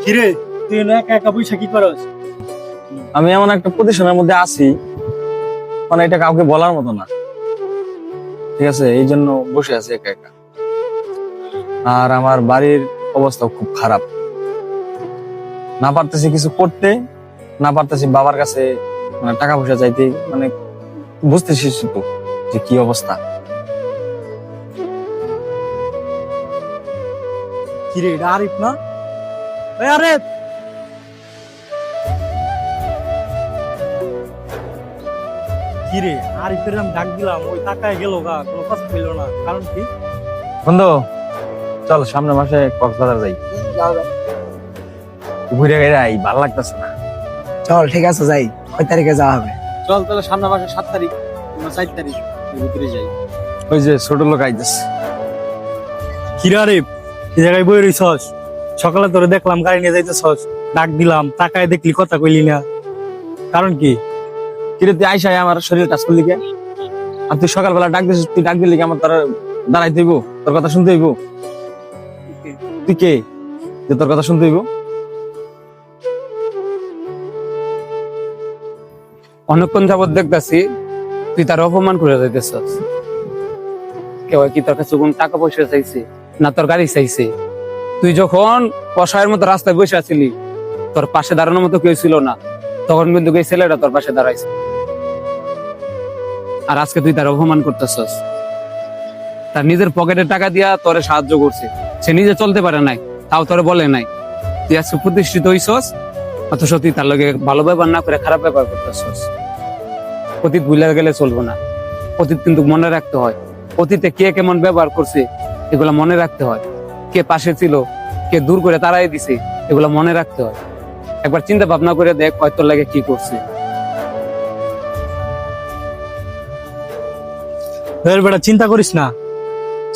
কিরে তুই না একা একা বইসা কি করস? আমি এমন একটা পজিশনের মধ্যে আছি, মানে এটা কাউকে বলার মতো না। ঠিক আছে, এই জন্য বসে আছি একা একা। আর আমার বাড়ির অবস্থা খুব খারাপ, না পারতেছি কিছু করতে, না পারতেছি বাবার কাছে মানে টাকা পয়সা চাইতে, মানে বুঝতেছিস তো যে কি অবস্থা। কিরে এটা আরিফ না? এই আরিফ, কিরে আরিফের নাম ডাক দিলাম, ওই তাকায় গেল গা, কোনো কথা পেল না, কারণ কি? বন্ধু চল সামনের মাসে কক্সবাজার যাই, ঘুরে গেলে আই, ভালো লাগতেছে না। চল ঠিক আছে যাই, কয় তারিখে যাওয়া হবে? চল তাহলে সামনের মাসে 7 তারিখ কিংবা 4 তারিখ এর ভিতরে যাই। ওই যে ছোট লোক আইতেছে। কিরে আরিফ, এই জায়গায় বই রইছস? সকালে তোরে দেখলাম গাড়ি নিয়ে যাইতেছস, ডাক দিলাম, তাকায় দেখলি কথা কইলি না, কারণ কি? কিরে তুই আইসাই আমার শরীর টাচ করলি কে? আর তুই সকালবেলা ডাক দিছিস, তুই ডাক দিলি কি আমার তোর দাঁড়াইতে হইব, তোর কথা শুনতে হইব? তুই কে যে তোর কথা শুনতে হইব? অনেকক্ষণ যাবত দেখতেছি তুই তার অপমান করে যাইতেছস। কেউ কি তোর কাছে কোন টাকা পয়সা চাইছে না তোর গাড়ি চাইছে? তুই যখন অসহায়ের মতো রাস্তায় বসে আছিলি, তোর পাশে দাঁড়ানোর মতো কেউ ছিল না, তখন কিন্তু এই ছেলেটা তোর পাশে দাঁড়াইছে। আর আজকে তুই তার অপমান করতেছস। তার নিজের পকেটে টাকা দিয়া তোরে সাহায্য করছে, সে নিজে চলতে পারে নাই, তাও তোরে বলে নাই। তুই আজকে প্রতিষ্ঠিত হইছস, অথচ তুই তার লগে ভালো ব্যবহার না করে খারাপ ব্যবহার করতেছস। অতীত ভুলে গেলে চলবো না, অতীত কিন্তু মনে রাখতে হয়। অতীতে কে কেমন ব্যবহার করছে এগুলা মনে রাখতে হয়, কে পাশে ছিল, কে দূর করে তাড়াই দিছে এগুলা মনে রাখতে হয়। একবার চিন্তা ভাবনা করে দেখ হয়তো লাগে কি করছে। এর বেটা চিন্তা করিস না,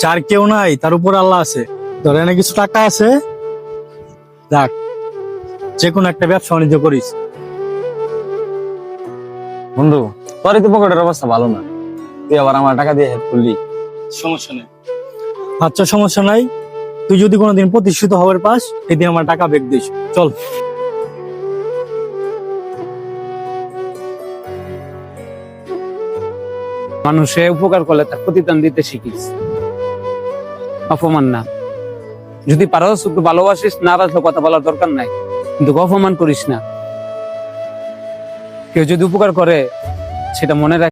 যার কেউ নাই তার উপর আল্লাহ আছে। ধরে এনে কিছু টাকা আছে, যাক যে কোনো একটা ব্যবসা বাণিজ্য করিস। বন্ধু তোর তো পকেটের অবস্থা ভালো না, তুই আবার আমার টাকা দিয়ে হেল্প করলি। সমস্যা নেই। আচ্ছা সমস্যা নাই, তুই যদি কোনোদিন প্রতিষ্ঠিত হওয়ার পাস, সেদিন আমার টাকা ব্যাক দিস। চল। মানুষে উপকার করলে তার প্রতিদান দিতে শিখিস, অপমান না। যদি পারস একটু ভালোবাসিস, না বাসলে কথা বলার দরকার নাই, কিন্তু অপমান করিস না। কেউ যদি উপকার করে সেটা মনে রাখ।